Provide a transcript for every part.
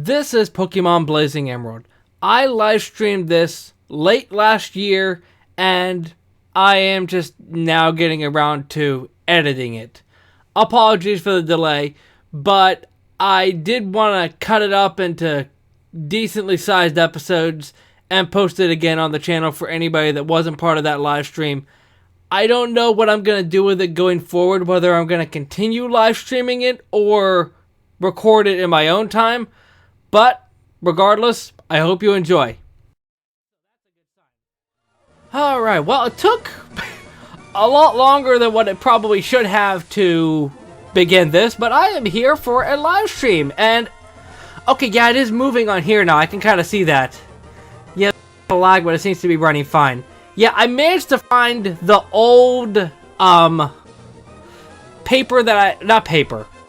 This is Pokemon Blazing Emerald. I live streamed this late last year, and I am just now getting around to editing it. Apologies for the delay, but I did want to cut it up into decently sized episodes and post it again on the channel for anybody that wasn't part of that live stream. I don't know what I'm going to do with it going forward, whether I'm going to continue live streaming it or record it in my own time. But regardless, I hope you enjoy. Alright, well, it took a lot longer than what it probably should have to begin this, but I am here for a live stream. And, okay, yeah, it is moving on here now. I can kind of see that. Yeah, a lag, but it seems to be running fine. Yeah, I managed to find the old, paper that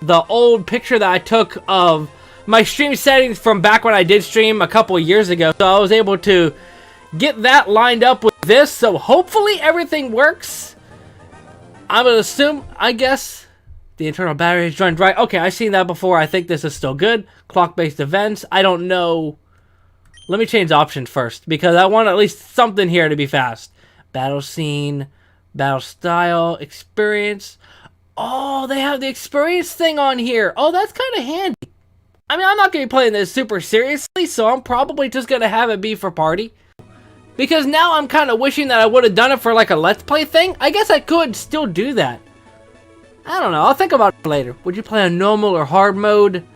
the old picture that I took of my stream settings from back when I did stream a couple years ago. So I was able to get that lined up with this, so hopefully everything works. I'm gonna assume, I guess, the internal battery is joined right. Okay, I've seen that before. I think this is still good. Clock-based events. I don't know. Let me change options first, because I want at least something here to be fast. Battle scene, battle style, experience. Oh, they have the experience thing on here. Oh, that's kind of handy. I mean, I'm not going to be playing this super seriously, so I'm probably just going to have it be for party. Because now I'm kind of wishing that I would have done it for like a Let's Play thing. I guess I could still do that. I don't know. I'll think about it later. Would you play on normal or hard mode?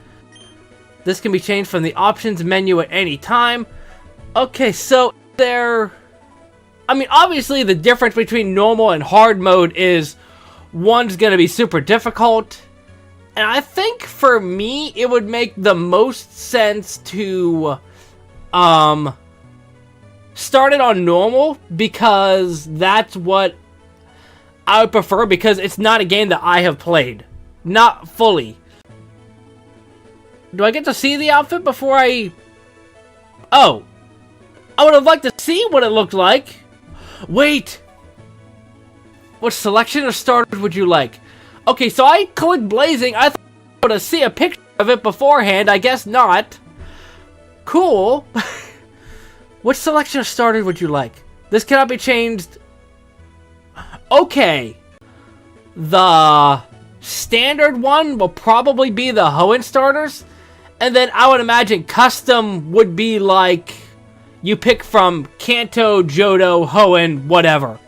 This can be changed from the options menu at any time. Okay, so there... I mean, obviously the difference between normal and hard mode is one's going to be super difficult. And I think for me, it would make the most sense to start it on normal, because that's what I would prefer, because it's not a game that I have played. Not fully. Do I get to see the outfit before I... Oh. I would have liked to see what it looked like. Wait. What selection of starters would you like? Okay, so I clicked Blazing. I thought I would have seen a picture of it beforehand. I guess not. Cool. What selection of starters would you like? This cannot be changed. Okay. The standard one will probably be the Hoenn starters. And then I would imagine custom would be like you pick from Kanto, Johto, Hoenn, whatever.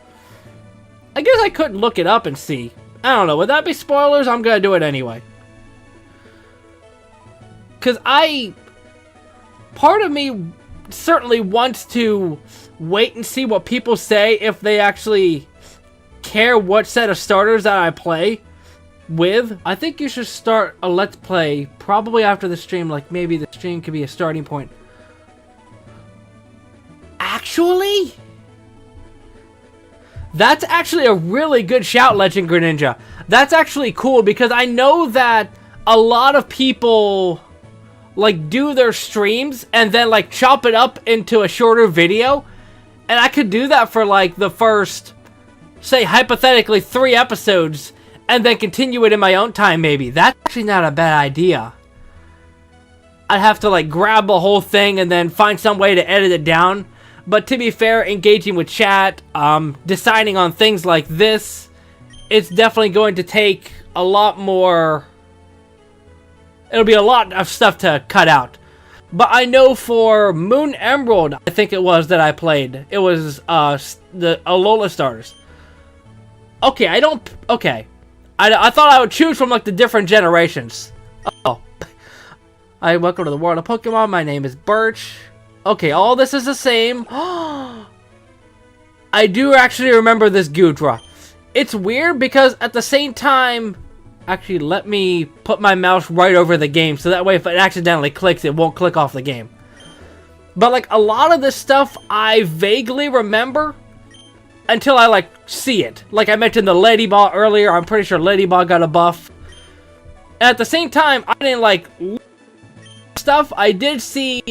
I guess I could look it up and see. I don't know. Would that be spoilers? I'm going to do it anyway. Because part of me certainly wants to wait and see what people say if they actually care what set of starters that I play with. I think you should start a Let's Play probably after the stream. Like, maybe the stream could be a starting point. Actually? That's actually a really good shout, Legend Greninja. That's actually cool, because I know that a lot of people like do their streams and then like chop it up into a shorter video. And I could do that for like the first, say hypothetically, 3 episodes, and then continue it in my own time maybe. That's actually not a bad idea. I'd have to like grab the whole thing and then find some way to edit it down. But to be fair, engaging with chat, deciding on things like this, it's definitely going to take a lot more... It'll be a lot of stuff to cut out. But I know for Moon Emerald, I think it was that I played, it was the Alola starters. Okay, I thought I would choose from like the different generations. Oh. Hi, welcome to the world of Pokemon. My name is Birch. Okay, all this is the same. I do actually remember this Gudra. It's weird because at the same time... Actually, let me put my mouse right over the game, so that way if it accidentally clicks, it won't click off the game. But like a lot of this stuff I vaguely remember until I like see it. Like I mentioned the Lady Ball earlier. I'm pretty sure Lady Ball got a buff. And at the same time, I didn't like stuff. I did see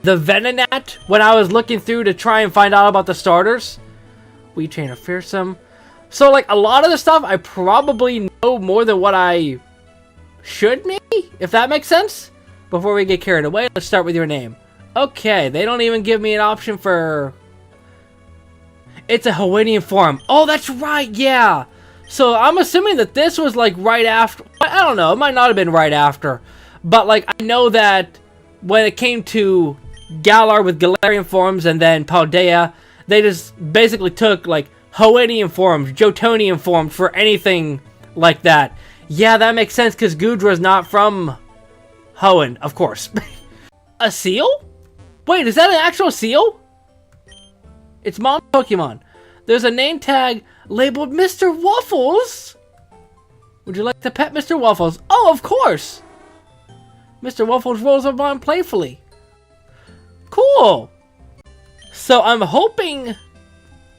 the Venonat when I was looking through to try and find out about the starters. We train a fearsome. So like a lot of the stuff I probably know more than what I should maybe, if that makes sense. before we get carried away, let's start with your name. Okay, they don't even give me an option for... It's a Hawaiian form. Oh, that's right, yeah. So I'm assuming that this was like right after... I don't know, it might not have been right after. But like, I know that when it came to Galar with Galarian forms and then Paldea, they just basically took like Hawaiian forms, Jotonian forms for anything like that. Yeah, that makes sense because Gudra's not from Hoenn, of course. A seal? Wait, is that an actual seal? It's Mom Pokemon. There's a name tag labeled Mr. Waffles. Would you like to pet Mr. Waffles? Oh, of course. Mr. Waffles rolls up on playfully. Cool. So I'm hoping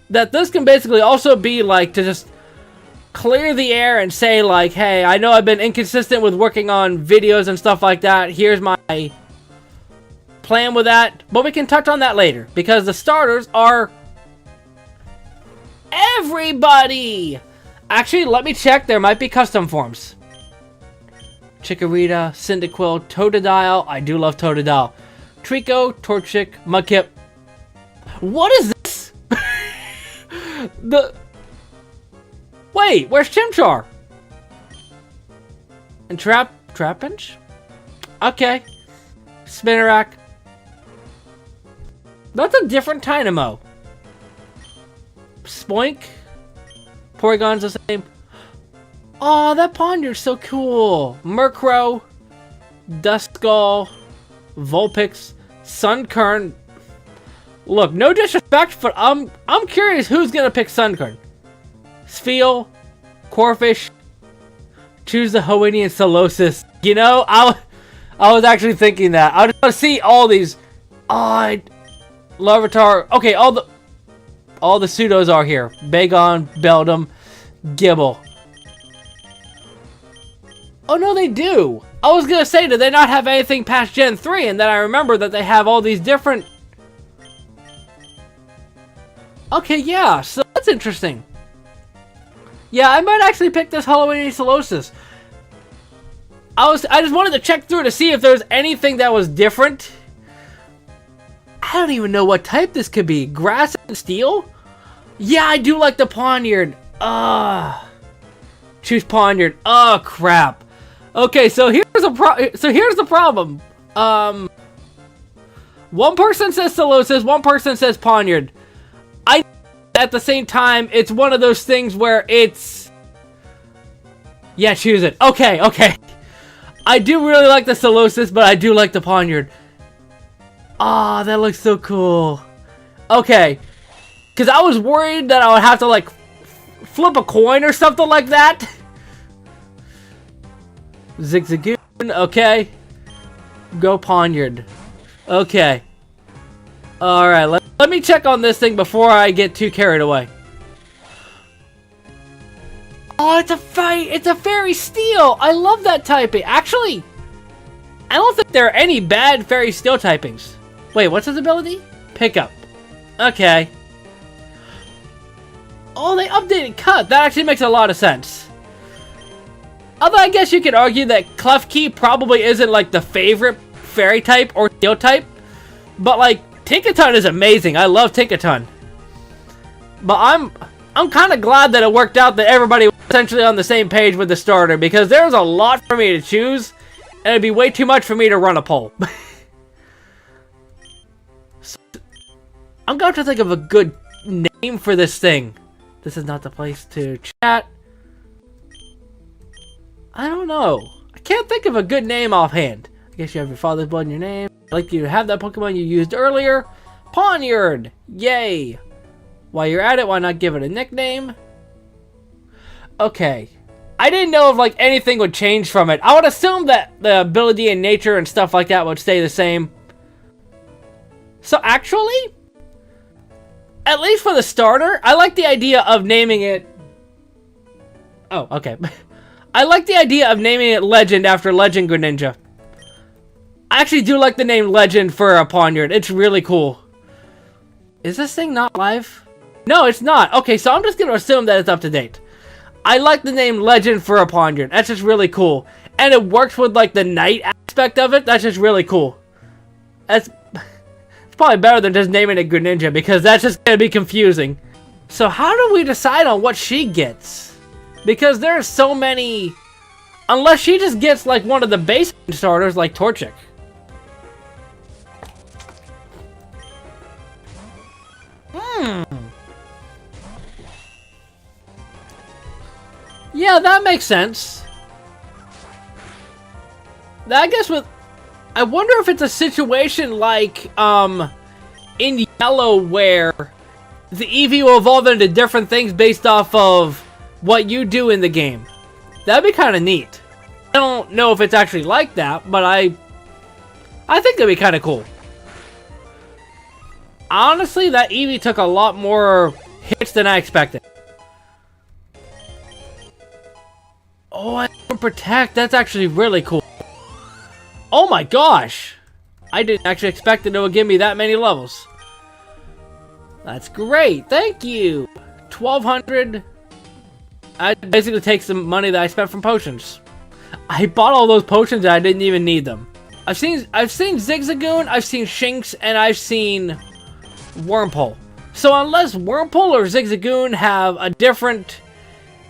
that this can basically also be like to just clear the air and say like, hey, I know I've been inconsistent with working on videos and stuff like that. Here's my plan with that. But we can touch on that later because the starters are everybody. Actually, let me check. There might be custom forms. Chikorita, Cyndaquil, Totodile. I do love Totodile. Trico, Torchic, Mudkip. What is this? Wait, where's Chimchar? And Trapinch? Okay. Spinarak. That's a different Dynamo. Spoink. Porygon's the same. Oh, that Ponder's so cool. Murkrow. Duskull. Vulpix. Sunkern. Look, no disrespect, but I'm curious who's gonna pick Sunkern. Spheal. Corphish. Choose the Hawaiian Solosis. You know, I was actually thinking that. I just want to see all these. Oh, Larvitar. Okay, all the pseudos are here. Bagon, Beldum, Gibble. Oh no, they do. I was gonna say, do they not have anything past Gen 3? And then I remember that they have all these different... Okay, yeah, so that's interesting. Yeah, I might actually pick this Hawaiian Solosis. I just wanted to check through to see if there's anything that was different. I don't even know what type this could be. Grass and Steel? Yeah, I do like the Ponyard. Choose Ponyard. Oh, crap. Okay, so here's the problem. One person says Solosis, one person says Ponyard. At the same time, it's one of those things where it's... Yeah, choose it. Okay. I do really like the Solosis, but I do like the Ponyard. Ah, that looks so cool. Okay. Because I was worried that I would have to, like, flip a coin or something like that. Zigzagoon. Okay. Go Ponyard. Okay. Alright, let me check on this thing before I get too carried away. Oh, it's a Fairy Steel! I love that typing. Actually, I don't think there are any bad Fairy Steel typings. Wait, what's his ability? Pickup. Okay. Oh, they updated Cut. That actually makes a lot of sense. Although I guess you could argue that Klefki probably isn't like the favorite Fairy type or Steel type. But like, Tinkaton is amazing. I love Tinkaton. But I'm kind of glad that it worked out that everybody was essentially on the same page with the starter, because there's a lot for me to choose, and it'd be way too much for me to run a poll. So, I'm going to have to think of a good name for this thing. This is not the place to chat. I don't know. I can't think of a good name offhand. I guess you have your father's blood in your name. I'd like you to have that Pokemon you used earlier. Ponyard! Yay! While you're at it, why not give it a nickname? Okay. I didn't know if like anything would change from it. I would assume that the ability and nature and stuff like that would stay the same. So actually, at least for the starter, I like the idea of naming it... Oh, okay. I like the idea of naming it Legend after Legend Greninja. I actually do like the name Legend for a Ponyard. It's really cool. Is this thing not live? No, it's not. Okay, so I'm just going to assume that it's up to date. I like the name Legend for a Ponyard. That's just really cool. And it works with like the night aspect of it, that's just really cool. It's probably better than just naming it Greninja, because that's just gonna be confusing. So how do we decide on what she gets? Because there are so many... Unless she just gets like one of the base starters like Torchic. Yeah, that makes sense. I guess with... I wonder if it's a situation like, in Yellow where the Eevee will evolve into different things based off of what you do in the game. That'd be kind of neat. I don't know if it's actually like that, but I think that'd be kind of cool. Honestly, that Eevee took a lot more hits than I expected. Oh, I can protect. That's actually really cool. Oh my gosh! I didn't actually expect that it would give me that many levels. That's great. Thank you. 1,200. I basically take some money that I spent from potions. I bought all those potions and I didn't even need them. I've seen Zigzagoon, I've seen Shinx, and I've seen Wurmple. So unless Wurmple or Zigzagoon have a different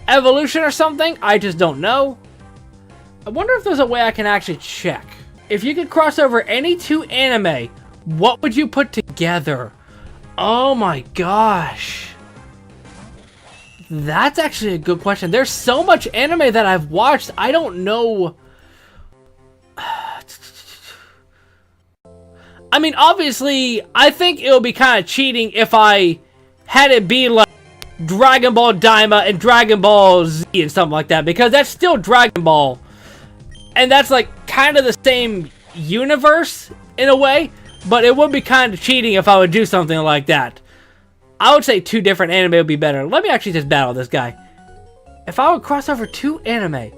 evolution or something, I just don't know. I wonder if there's a way I can actually check. If you could cross over any two anime, what would you put together? Oh my gosh. That's actually a good question. There's so much anime that I've watched, I don't know. I mean, obviously, I think it would be kind of cheating if I had it be like Dragon Ball Daima and Dragon Ball Z and something like that, because that's still Dragon Ball. And that's like kind of the same universe in a way, but it would be kind of cheating if I would do something like that. I would say two different anime would be better. Let me actually just battle this guy. If I would cross over two anime.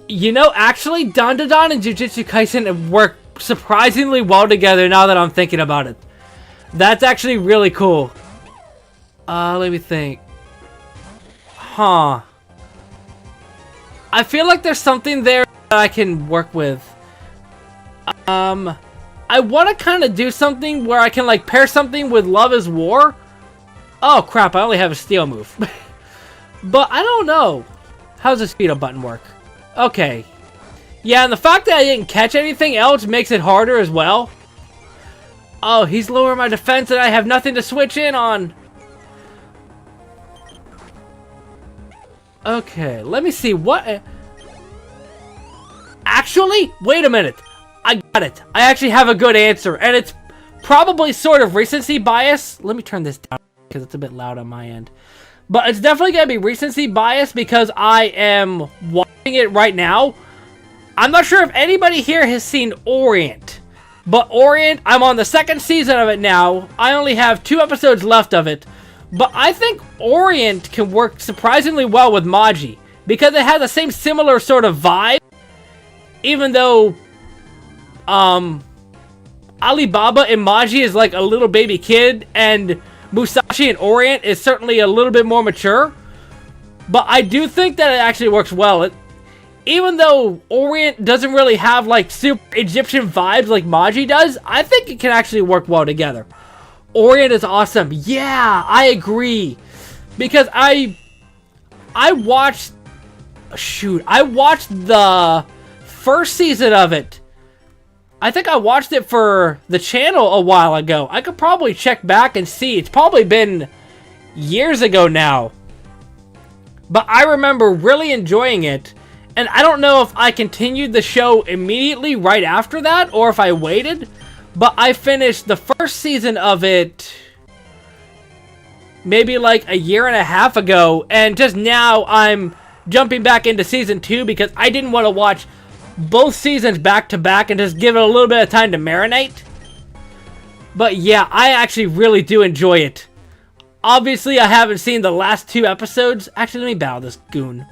You know, actually, Dandadan and Jujutsu Kaisen work surprisingly well together now that I'm thinking about it. That's actually really cool. Let me think. Huh. I feel like there's something there that I can work with. I want to kind of do something where I can like pair something with Love is War. Oh crap, I only have a steel move. But I don't know. How does the speed up button work? Okay. Yeah, and the fact that I didn't catch anything else makes it harder as well. Oh, he's lowering my defense and I have nothing to switch in on. Okay, let me see what... Actually, wait a minute. I got it. I actually have a good answer, and it's probably sort of recency bias. Let me turn this down because it's a bit loud on my end. But it's definitely going to be recency bias because I am watching it right now. I'm not sure if anybody here has seen Orient. But Orient, I'm on the second season of it now. I only have 2 episodes left of it. But I think Orient can work surprisingly well with Maji. Because it has the same similar sort of vibe. Even though... Alibaba and Maji is like a little baby kid, and Musashi and Orient is certainly a little bit more mature. But I do think that it actually works well. Even though Orient doesn't really have like super Egyptian vibes like Maji does, I think it can actually work well together. Orient is awesome. Yeah, I agree. Because I watched... Shoot, I watched the first season of it. I think I watched it for the channel a while ago. I could probably check back and see. It's probably been years ago now. But I remember really enjoying it. And I don't know if I continued the show immediately right after that or if I waited. But I finished the first season of it maybe like a year and a half ago. And just now I'm jumping back into season 2 because I didn't want to watch both seasons back to back and just give it a little bit of time to marinate. But yeah, I actually really do enjoy it. Obviously, I haven't seen the last 2 episodes. Actually, let me battle this goon.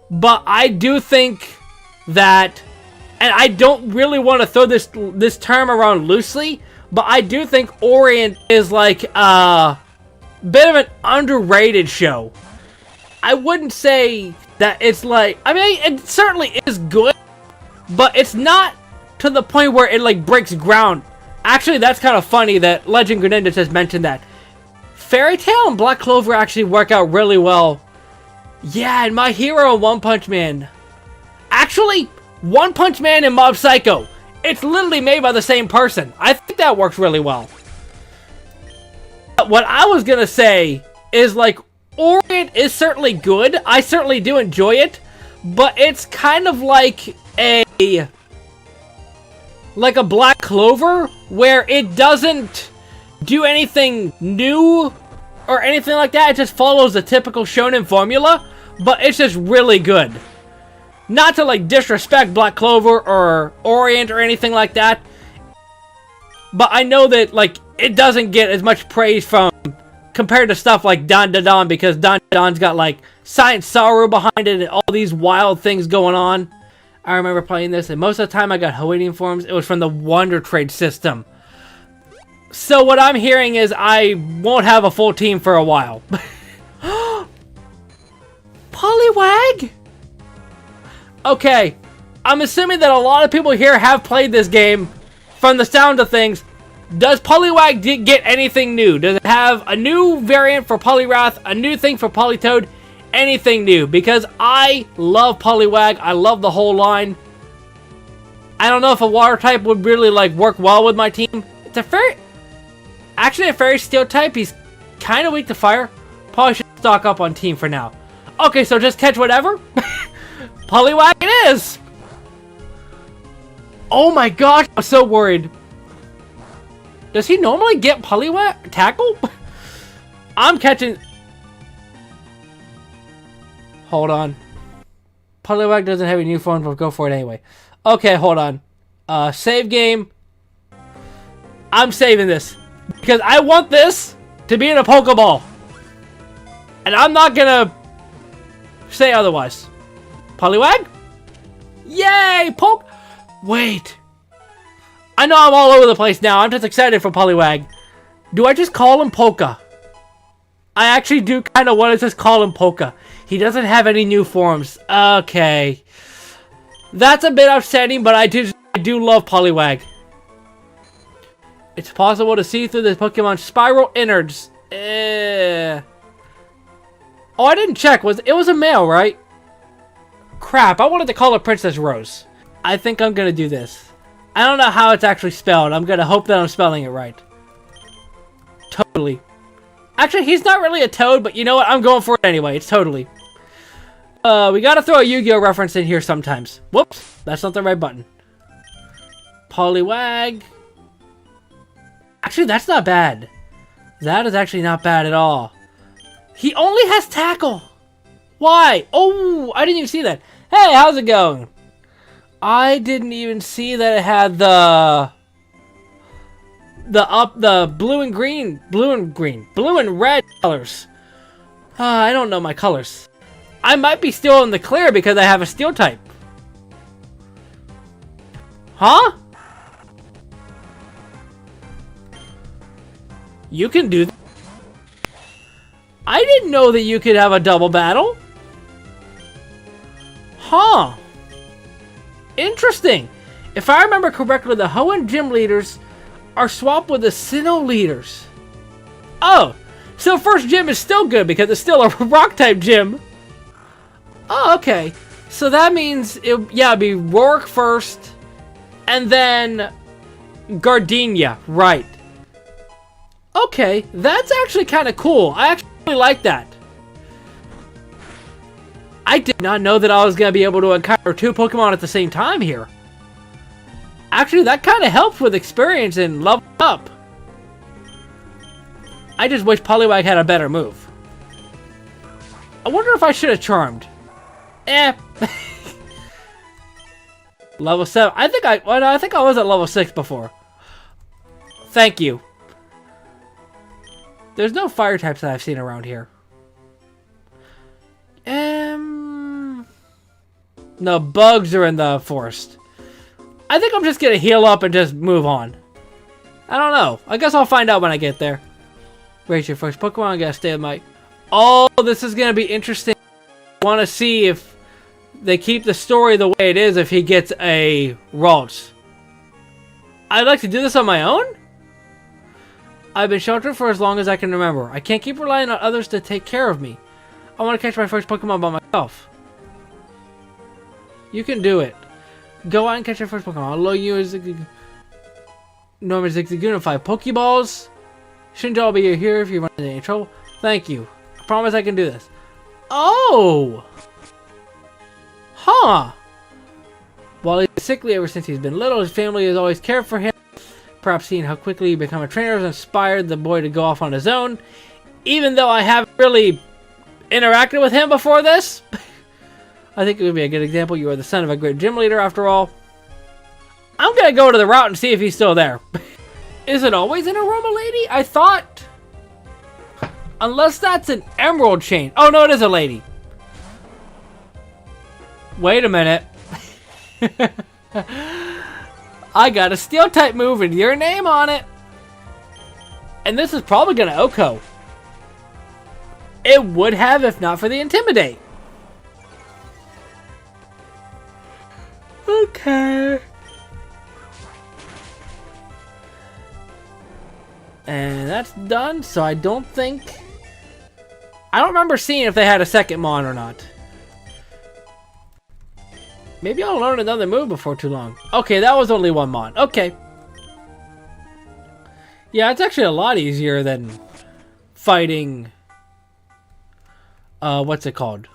But I do think that, and I don't really want to throw this term around loosely, but I do think Orient is like a bit of an underrated show. I wouldn't say that it's like... I mean, it certainly is good, but it's not to the point where it like breaks ground. Actually, that's kind of funny that Legend Greninja just mentioned that. Fairy Tail and Black Clover actually work out really well. Yeah, and My Hero and One Punch Man. Actually, One Punch Man and Mob Psycho. It's literally made by the same person. I think that works really well. What I was gonna say is like, Orient is certainly good. I certainly do enjoy it. But it's kind of like a Black Clover, where it doesn't do anything new or anything like that. It just follows the typical shonen formula, but it's just really good. Not to like disrespect Black Clover or Orient or anything like that, but I know that like it doesn't get as much praise from compared to stuff like Dan Da Dan, because Dan Da Dan's got like Science Saru behind it and all these wild things going on. I remember playing this, and most of the time I got Hoenn forms. It was from the Wonder Trade system. So what I'm hearing is I won't have a full team for a while. Poliwag? Okay, I'm assuming that a lot of people here have played this game. From the sound of things, does Poliwag get anything new? Does it have a new variant for Poliwrath, a new thing for Politoed, anything new? Because I love Poliwag. I love the whole line. I don't know if a water type would really like work well with my team. It's a fairy... Actually, a fairy steel type. He's kind of weak to fire. Probably should stock up on team for now. Okay, so just catch whatever. Poliwag it is! Oh my gosh, I'm so worried. Does he normally get Poliwag tackle? I'm catching... Hold on. Poliwag doesn't have any new form, but go for it anyway. Okay, hold on. Save game. I'm saving this. Because I want this to be in a Pokeball. And I'm not gonna say otherwise. Poliwag? Yay! Wait. I know I'm all over the place now. I'm just excited for Poliwag. Do I just call him Polka? I actually do kind of want to just call him Polka. He doesn't have any new forms. Okay. That's a bit upsetting, but I do love Poliwag. It's possible to see through this Pokemon spiral innards. Oh, I didn't check. It was a male, right? Crap, I wanted to call her Princess Rose. I think I'm gonna do this. I don't know how it's actually spelled. I'm gonna hope that I'm spelling it right. Totally. Actually, he's not really a toad, but you know what? I'm going for it anyway. It's totally. We gotta throw a Yu-Gi-Oh reference in here sometimes. Whoops, that's not the right button. Poliwag. Actually, that's not bad. That is actually not bad at all. He only has tackle. Why? Oh, I didn't even see that. Hey, how's it going? I didn't even see that it had the blue and red colors. I don't know my colors. I might be still in the clear because I have a steel type. Huh? You can do that? I didn't know that you could have a double battle. Huh. Interesting. If I remember correctly, the Hoenn gym leaders are swapped with the Sinnoh leaders. Oh, so first gym is still good because it's still a rock type gym. Oh, okay. So that means it'd be Rourke first, and then Gardenia, right? Okay, that's actually kind of cool. I actually like that. I did not know that I was going to be able to encounter two Pokemon at the same time here. Actually, that kind of helps with experience and level up. I just wish Poliwag had a better move. I wonder if I should have Charmed. Level 7. I think I was at level 6 before. Thank you. There's no fire types that I've seen around here. No, bugs are in the forest. I think I'm just gonna heal up and just move on. I don't know. I guess I'll find out when I get there. Raise your first Pokemon. I gotta stay with my... Oh, this is gonna be interesting. I want to see if they keep the story the way it is if he gets a Ralts. I'd like to do this on my own? I've been sheltered for as long as I can remember. I can't keep relying on others to take care of me. I want to catch my first Pokemon by myself. You can do it. Go out and catch your first Pokemon. I'll load you as Norman Zigzagoon and 5 Pokeballs. Shinjo, I'll be here if you run into any trouble. Thank you. I promise I can do this. Oh! Huh! While he's sickly ever since he's been little, his family has always cared for him. Perhaps seeing how quickly he become a trainer has inspired the boy to go off on his own. Even though I haven't really interacted with him before this, I think it would be a good example. You are the son of a great gym leader after all. I'm gonna go to the route and see if he's still there. Is it always an Aroma lady? I thought... Unless that's an emerald chain. Oh no, it is a lady. Wait a minute. I got a steel type move with your name on it. And this is probably gonna OHKO. It would have if not for the Intimidate. Okay. And that's done, so I don't remember seeing if they had a second Mon or not. Maybe I'll learn another move before too long. Okay, that was only one Mon. Okay. Yeah, it's actually a lot easier than fighting... what's it called?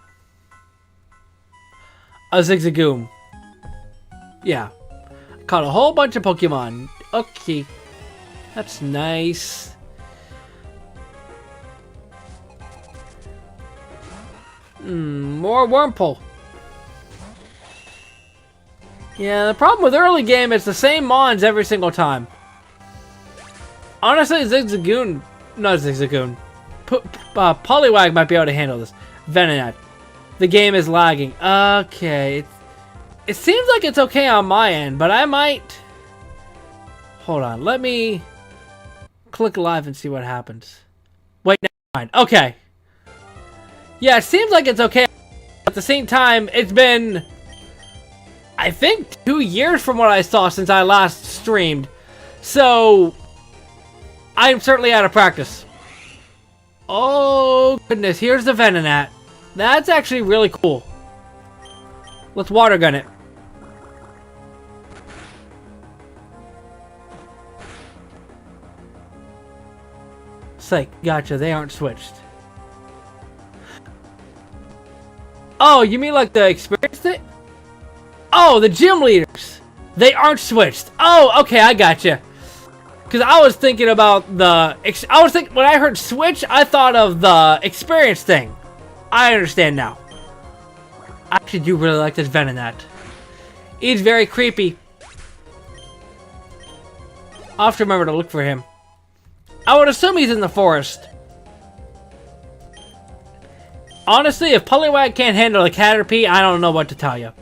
A Zigzagoon. Yeah. Caught a whole bunch of Pokemon. Okay. That's nice. More Wurmple. Yeah, the problem with early game, it's the same Mons every single time. Honestly, Zigzagoon... Not Zigzagoon. Poliwag might be able to handle this. Venonat. The game is lagging. Okay. It seems like it's okay on my end, but I might... Hold on. Let me click live and see what happens. Wait, never mind. Okay. Yeah, it seems like it's okay. At the same time, it's been... I think 2 years from what I saw since I last streamed. So... I'm certainly out of practice. Oh, goodness. Here's the Venonat. That's actually really cool. Let's water gun it. Psych. Gotcha. They aren't switched. Oh, you mean like the experience thing? Oh, the gym leaders. They aren't switched. Oh, okay. I gotcha. Because I was thinking about the... when I heard switch, I thought of the experience thing. I understand now. I actually do really like this Venonat. He's very creepy. I'll have to remember to look for him. I would assume he's in the forest. Honestly, if Poliwag can't handle a Caterpie, I don't know what to tell you.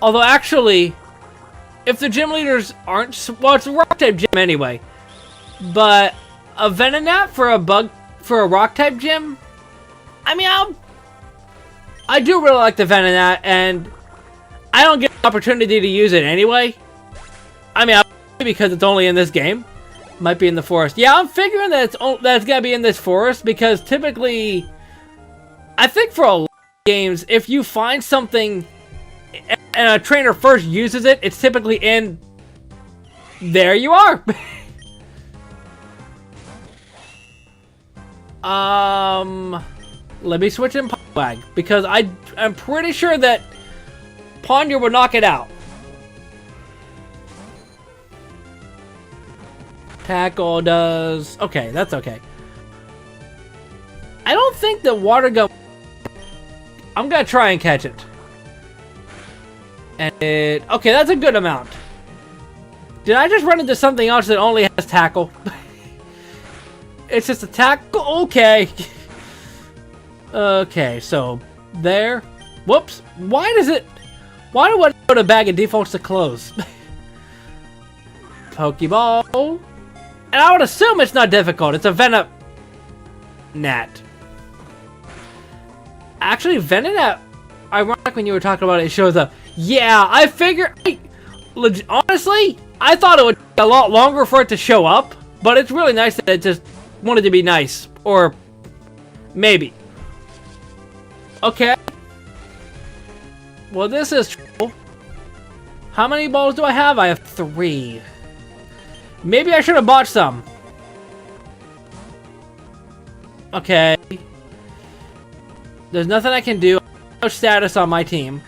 Although, actually... If the gym leaders aren't... Well, it's a rock-type gym anyway. But a Venonat for a rock-type gym? I mean, I do really like the Venonat, and I don't get the opportunity to use it anyway. I mean, because it's only in this game. Might be in the forest. Yeah, I'm figuring that it's gotta be in this forest, because typically... I think for a lot of games, if you find something... and a trainer first uses it, it's typically in... There you are! Let me switch in Poliwag, because I'm pretty sure that Ponder will knock it out. Tackle does... Okay, that's okay. I don't think the water gun... I'm gonna try and catch it. And it... Okay, that's a good amount. Did I just run into something else that only has tackle? It's just a tackle? Okay. Okay, so... There. Whoops. Why does it... Why do I go to bag and defaults to close? Pokeball. And I would assume it's not difficult. It's a Venonat. Actually, Venonat, ironic when you were talking about it, it shows up. Yeah, I figured... honestly, I thought it would take a lot longer for it to show up, but it's really nice that it just wanted to be nice. Or maybe. Okay. Well, this is true. How many balls do I have? I have 3. Maybe I should have bought some. Okay. There's nothing I can do. No status on my team.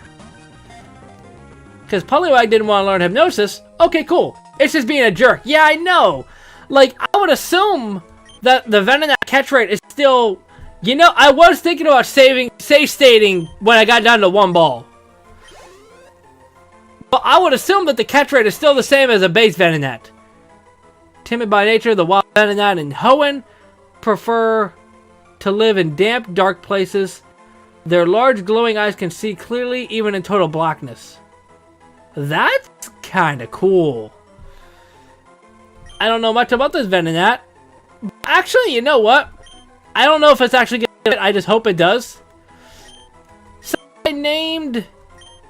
Because Poliwag didn't want to learn Hypnosis. Okay, cool. It's just being a jerk. Yeah, I know. Like, I would assume that the Venonat catch rate is still... You know, I was thinking about safe stating when I got down to 1 ball. But I would assume that the catch rate is still the same as a base Venonat. Timid by nature, the wild Venonat and Hoenn prefer to live in damp, dark places. Their large, glowing eyes can see clearly, even in total blackness. That's kind of cool. I don't know much about this Venonat. Actually, you know what? I don't know if it's actually going to fit. I just hope it does. So I named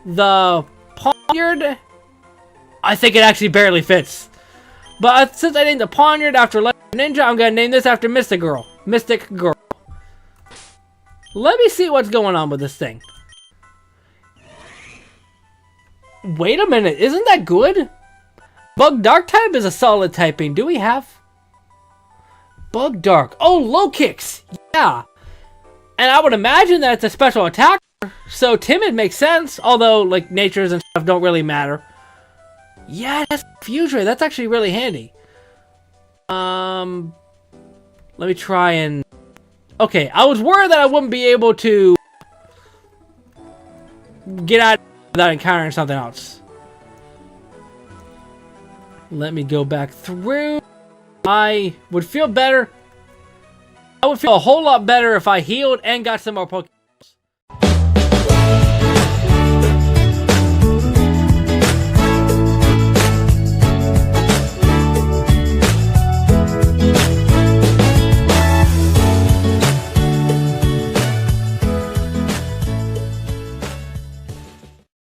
the Poniard. I think it actually barely fits. But since I named the Poniard after Legend Ninja, I'm going to name this after Mystic Girl. Mystic Girl. Let me see what's going on with this thing. Wait a minute, isn't that good? Bug Dark type is a solid typing. Do we have Bug Dark? Oh, low kicks. Yeah. And I would imagine that it's a special attacker. So Timid makes sense. Although, like, natures and stuff don't really matter. Yeah, that's Fuse Ray. That's actually really handy. Let me try and... Okay, I was worried that I wouldn't be able to get out without encountering something else. Let me go back through. I would feel better. I would feel a whole lot better if I healed and got some more Pokemon.